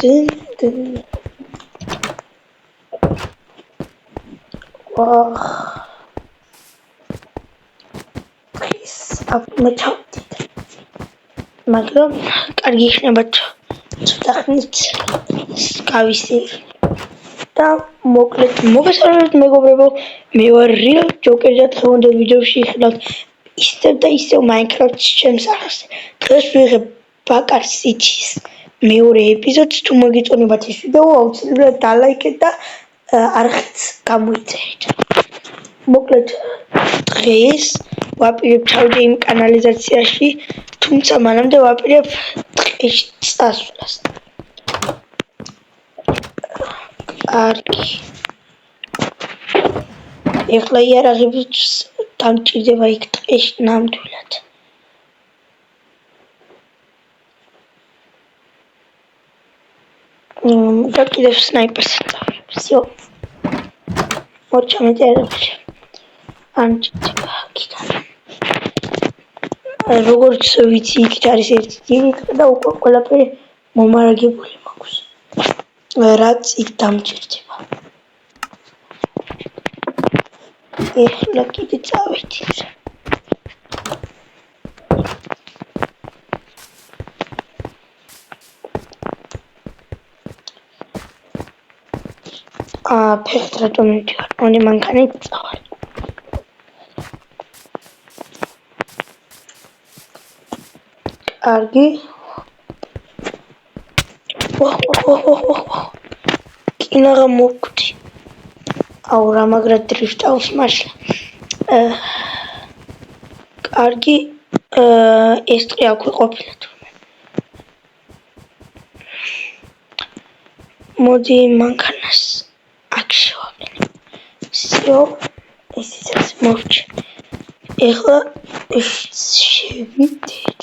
მაგრამ კარგი იქნება ცოტა ხნით გავისწრებ და მოკლედ მოგესალმებით მეგობრებო, მე ვარ Real Joker და დღევანდელ ვიდეოში იხილავთ ისევ და ისევ Minecraft-ს ჩემს არხზე. დღეს ვიღებ Baqar City-ს მეორე ეპიზოდს. თუ მოგიწონებათ ეს ვიდეო, აუცილებლად დალაიქეთ და არხიც გამოიწერეთ. მოკლედ დღეს ვაპირებ ჩავიდე იმ კანალიზაციაში, თუმცა მანამდე ვაპირებ ტყეში წასვლას. კარგი. ეხლა იარაღებს დამჭირდება იქ ტყეში ნამდვილად. და კიდევ სნაიპერს დავიღებ. всё. მოჩამეთ იარაღებში. ანჭირდება აქედან. როგორც ვიცი, იქ არის ერთი დიდი ტყე და უკვე ყველაფერი მომარაგებული მაქვს. რაც იქ დამჭირდება. ეხლა კიდე წავედით. ფეხით რატომ მივდივარ? მოდი მანქანით წავალ. კარგი. კინაღა მოვკვდი. აუ რა მაგრა დრიფტავს მაშლა. კარგი. ეს ტყე აქვე ყოფილა თურმე. მოდი მანქანას აქ შევაყენებ. всё, ესეც მოვჭი. ეხლა შევიდეთ.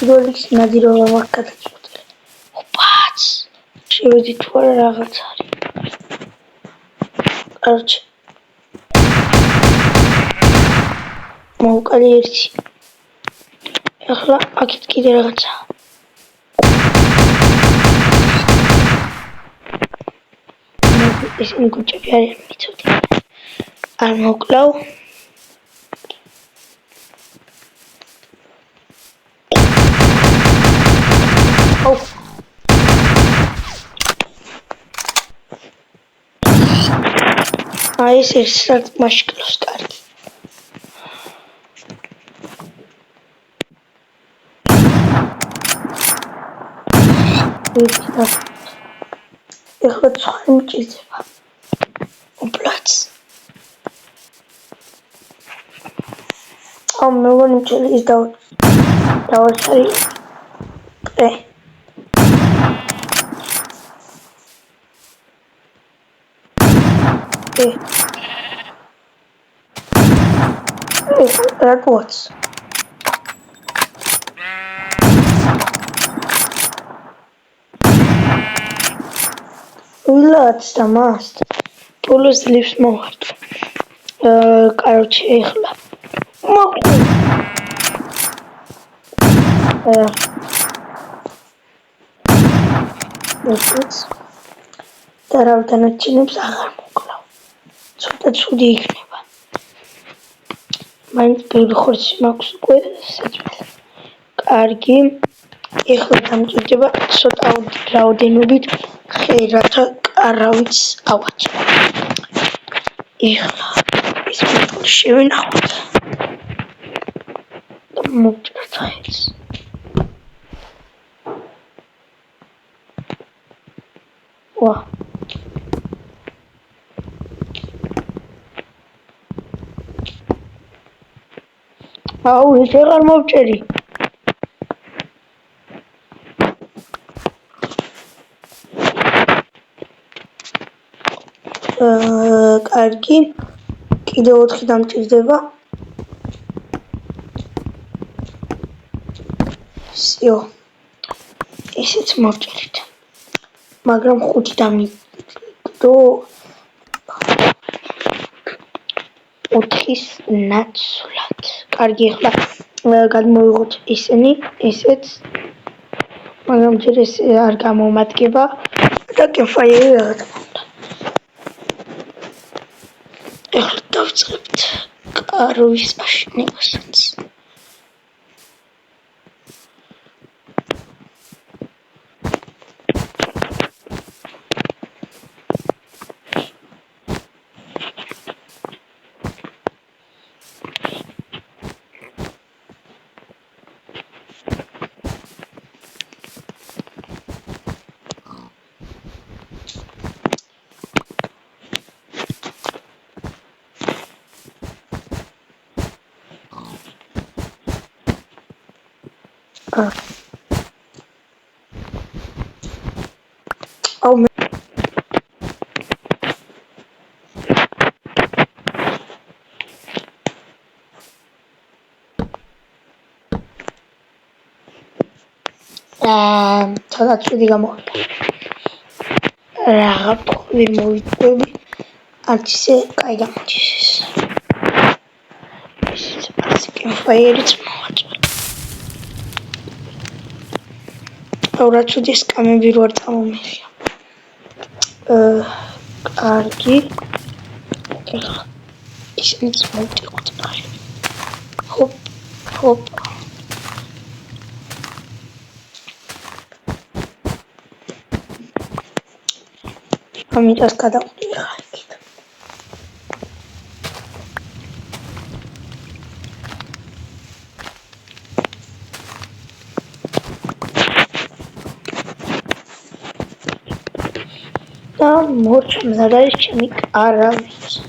როლიქს ნადირობა მაქვს გადაწყვეტილი. ოპაც! შევედით თუ არა რაღაც არის. კაროჩე. მოვუკალი ერთი. ეხლა აქეთ კიდე რაღაცა. ესენი გუჭები არიან მიცოდი. არ მოკლავ. ეს ერთ მაშკლავს კარგი. ეხლა ცხარი მჭირდება. ოპლაც. მე ვარ მჭირი ის დავასარი. That was. Relax, Damas. Полос lips мовард. Короче, ეხლა. და რავდანაჩინებს აღარ მოკლავ. ცოტა ცუდი იქნება. მაინც ბევრი ხორცი მაქვს უკვე საჭმელი. კარგი. ეხლა დამჭირდება ცოტა რაოდენობით ხე, რათა კარავიც ავაწყო. ეხლა ეს ფოტო შევინახოთ. მოვჭრათ ხეს. ვა. აუ, ეს აღარ მოვჭერი. კარგი. კიდე 4 დამჭირდება. всё. ესეც მოვჭერით. მაგრამ 5 დამიგდო 4-ის ნაცვლად. კარგი, ახლა გადმოვიღოთ ისინი, ისეც, მაგრამ ჯერ ეს არ გამომადგება და კემპფაიერი რა თქმა უნდა. ეხლა დავწყებთ კარვის აშენებასაც. თორად შვიდი გამოვიდა. რაღა თქვი მოვიწყები. არც ისე კაი გამოდის ეს. ისიც ასე კემპფაიერიც მოვაწვე. რაც უდი სკამები რო არ წამომიღია. კარგი. ეხლა ისიც მოვიტიყოთ ნახე. ჰოპ. ამიტოს გადავყდი ხა იქით. და მორჩმზად არის ჩემი კარავიც.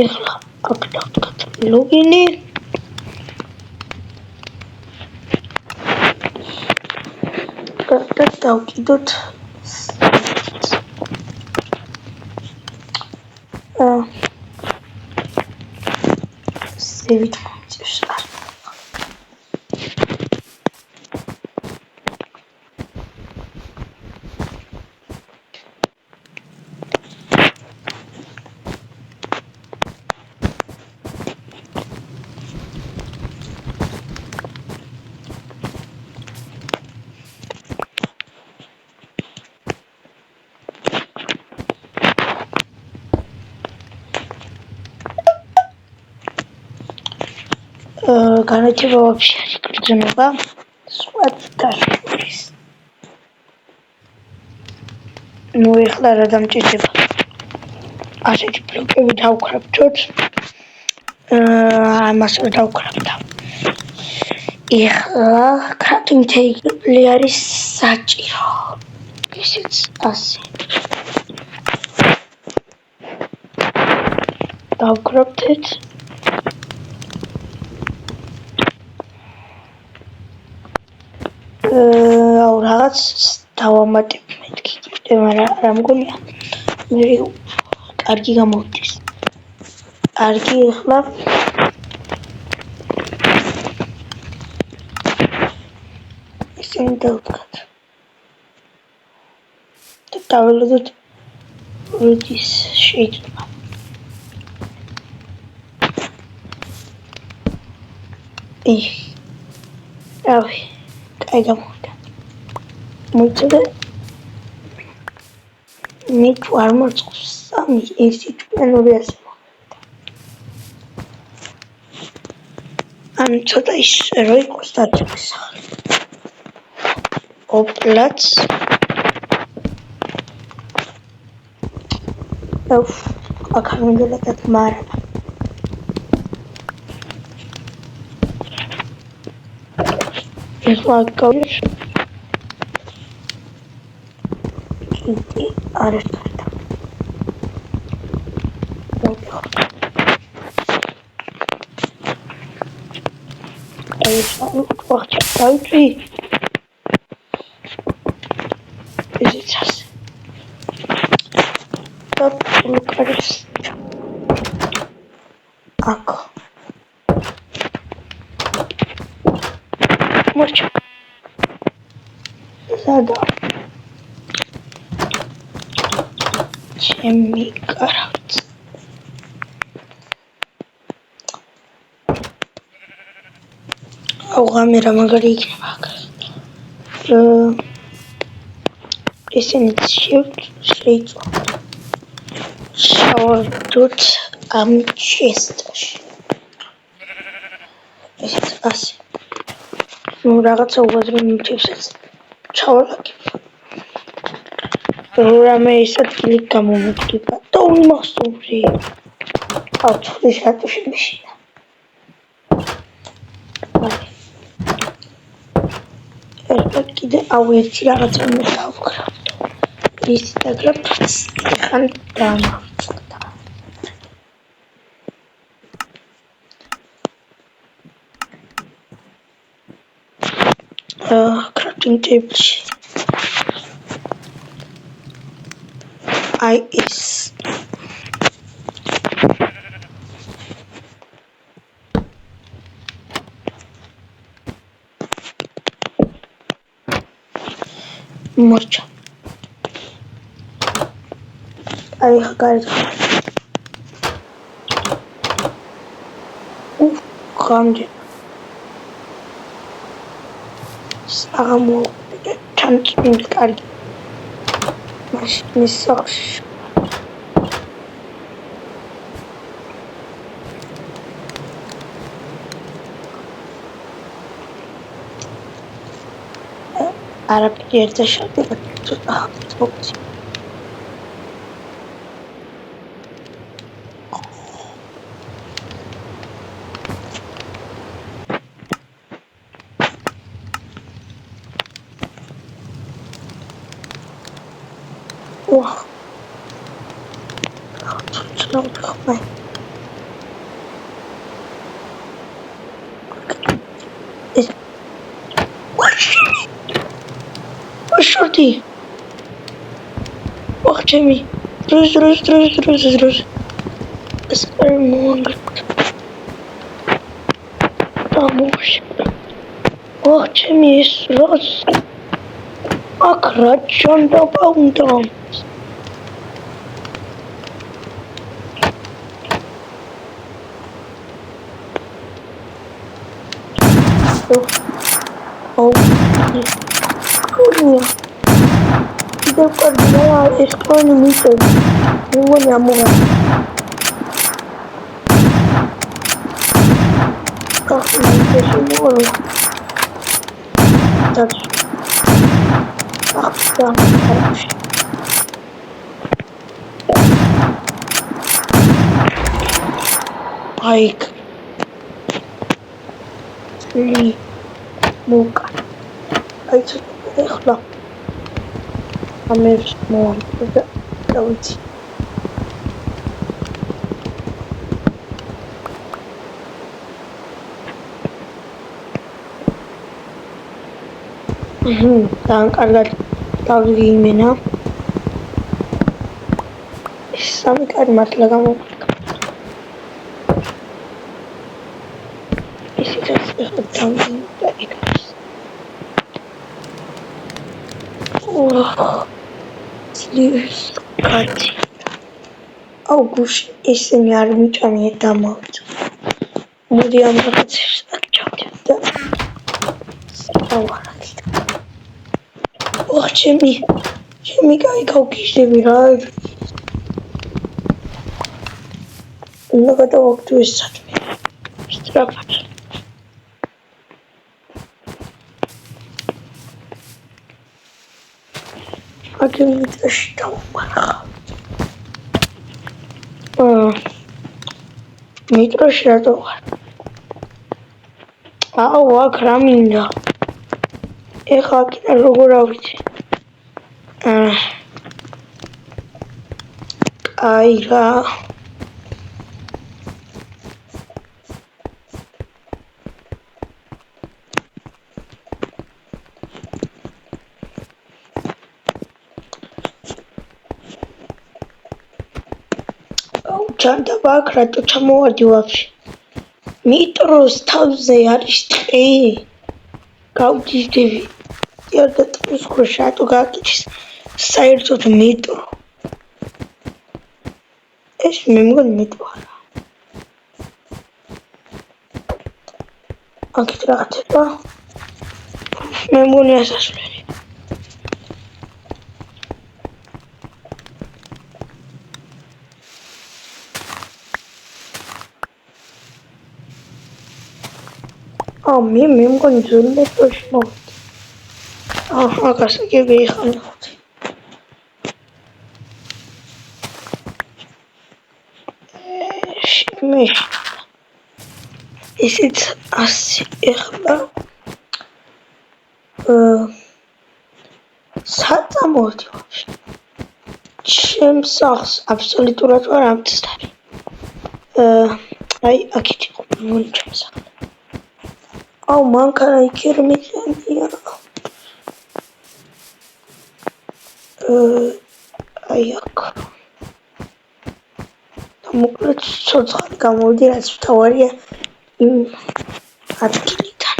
ეხლა აქ დავდგათ ლოგინი. და დავკიდოთ სევით მომწევს არ. განათება вообще არ იგრძნობა. სხვა დაშლის. ნუ ეხლა რა დამჭირდება. ასეთი ბლოკები დავქრაფთოთ. ამას რა დავქრაფთავ. ეხლა crafting table არის საჭირო. ისიც ასე. დავქრაფთეთ. რაღაც დავამატებ მეთქი კიდე, მაგრამ რა მგონია მე კარგი გამოდის. კარგი ეხლა ისინი დავდგათ. და დაველოდოთ როდის შეიძლება. რავი, კაი გამოვიდა. მოიწოდე მე თუ არ მოწყობს სამი ეს იქნები ასე მოვიდა. ან ცოტა ის რო იყოს დაწეს ახლა. ოპლაც აქ არ მინდა დათმარება. ეხლა გავიშ კიდე არ ერთად ვახჩა დავწვი ისიც ასე და ლუკარს აქ მორჩა სადა ჩემი კარავიც ღამე რა მაგარი იქნება აქ. ისინი შეიწვავთ. შევარდოთ ამ ჩესტში. ესეც ასე. ნუ რაღაცა უაზრო ნივთებსაც ჩავალაგებ. რამე ეს ადგილი გამომედგება და უმასტური. აუ ცუდის რატო შემეშინა. ერთხელ კიდე ერთი რაღაცა უნდა დავკრავდო. ის დაგრაფს ხან დამავწყდა. crafting table. is morcha. I got Grande. Samo tankin kargi. Mas Arab yerde şarkı çok oh çok çok Shorty. Wacht Jimmy. Rus. Is er mogelijk? Vamos. Wacht Jimmy is los. Akkurat John de Baumdam. Oh. Idę koordynowała szkolny mistrzem. Nie mówię. Ach, nie się nie wolno. Tak. Ach, tak. Pike. Czyli muka. Ej, co to wychla? A my już mówimy, że ulicy. Так, так именно. Самый кармат лагаму. И сейчас их там доиграюсь. Ох, слишком. August ისინი არ მიჭამიეთ დამავთ. მოდი ამ რაღაცებს ჩავდივ და ავარაკით. ოხ, ჩემი კაი გავგიჟდები რა. უნდა გადავაგდო ეს საქმე. სწრაფად. აქ მიწაში დავმარხავ. Metroში რატო ვარ? აუ, აქ რა მინდა? ეხლა აქედან როგორ ავიცი? აი რა. ჩანდა აქ რატო ჩამოვარდი ვაფშე? მეტროს თავზე არის ტყე. გავგიჟდები. იარ და ტყის ქვეშ რატო გააკეთეს საერთოდ მეტრო? ეს მე მგონი მეტრო არა. აქეთ რაღაცა მე მგონი ასასვლელი მე მგონი ძველი მეტროში მოვედი აკას კი ვიხანი მე ისიც ასე ეხლა საწამოდი ვაფშე ჩემს სახლს აბსოლუტურად არ ამცდარი აი აქეთ იყო მული ჩემს სახლს მანქანა იქ არ მიყენია აი აქ მოკლედ ცოცხალი გამოვიდი რაც მთავარია იმ ადგილიდან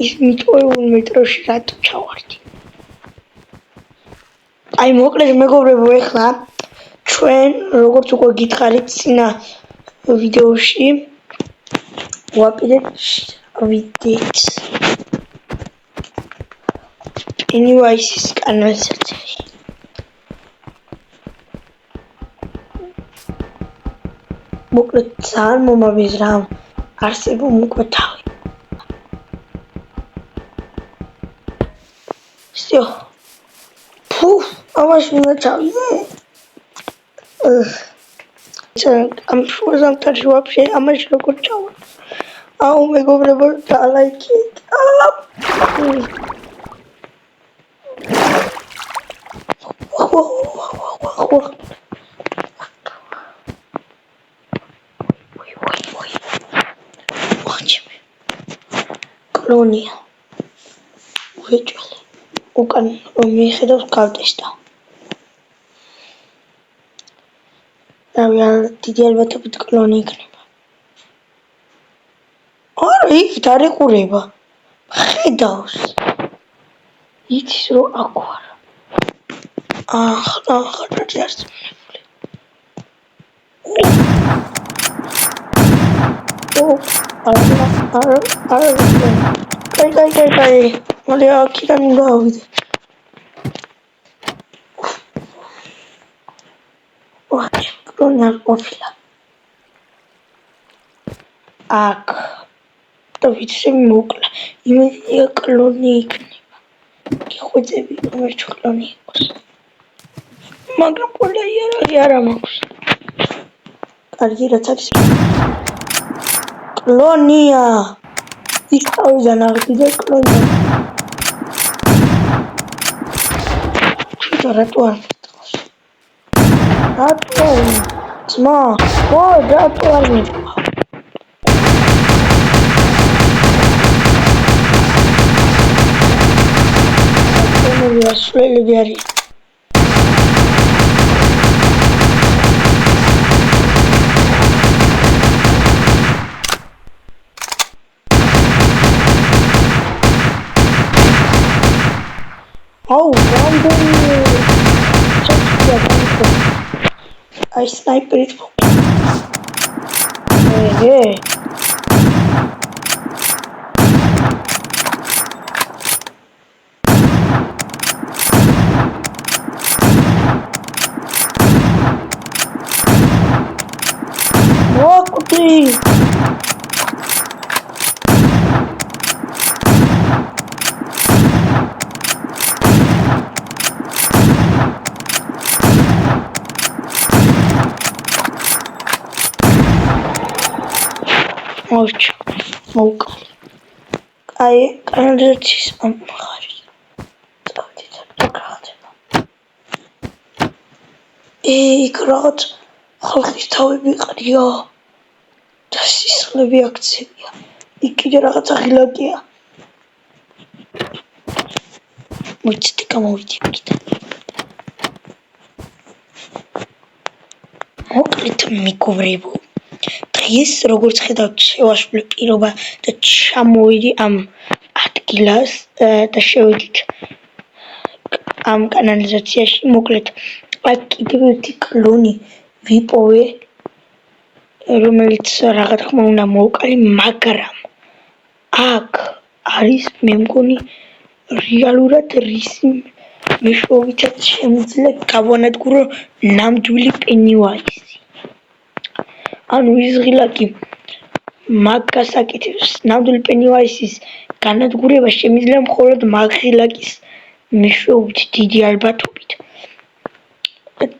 ის მიტოვებულ მეტროში რატო ჩავარდი აი მოკლედ მეგობრებო ეხლა ჩვენ როგორც უკვე გითხარით წინა ვიდეოში ვიდეთ Pennywise-ის კანალიზაციაში მოკლედ ძალიან მომავლის რამ არსებობ უკვე თავი всё ფუ ამაში უნდა ჩავიდე ამ შუაზამთარში ვაფშე ამაში როგორ ჩავა მეგობრებო დალაიქეთ კოლონია ვეჭველი უკან რომ მიხედავს გავტესტა დიდი ალბათობით კლონი იქნება არა იქით არ იყურება ხედავს იცის რომ აქ ვარ ახლა არც მენებული კაი მალე აქიდან უნდა ავიდე კლონი არ ყოფილა აქ და ვიცი მოკლა იმედია კლონი იქნება გიხვეწები რომელიც კლონი იყოს მაგრამ ყველა იარაღი არა მაქვს კარგი რაც არის კლონია ის თავიდან აღდიდა კლონია რატო არ მიტყავს რატო ძმა რატო არ მიტყავს ასვლელები არის რამდენი აი სნაიპერით მოვკალი აი კანალიზაციის ამ მხარეს წავედით რაღაცება იქ რაღაც ხალხის თავები ყრია და სისხლები აქცევია იქ კიდე რაღაცა ღილაკია მოიცდი გამოვიდი იქიდან მოკლედ მეგობრებო დღეს როგორც ხედავთ შევასრულე პირობა და ჩამოვიდი ამ ადგილას და შევიდით ამ კანალიზაციაში მოკლედ აქ კიდევ ერთი კლონი ვიპოვე რომელიც რა თქმა უნდა მოვკალი, მაგრამ აქ არის მე მგონი რეალურად რისი მეშვეობითაც შემიძლია გავანადგურო ნამდვილი პენივაიზი. ანუ ის ღილაკი მაგ გასაკეთებს, ნამდვილი პენივაიზის განადგურება შემიძლია მხოლოდ მაგ ღილაკის მეშვეობით დიდი ალბათობით.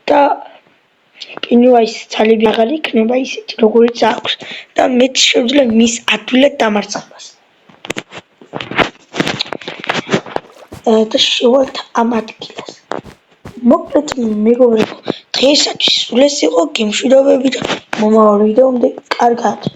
და პენივაიზის ძალები აღარ იქნება ისეთი, როგორიც აქვს და მეც შეუძლია მის ადვილად დამარცხებას. და შევალთ ამ ადგილას. მოკლედ მეგობრებო, დღეისათვის სულ ეს იყო. გემშვიდობებით მომავალ ვიდეომდე. კარგად.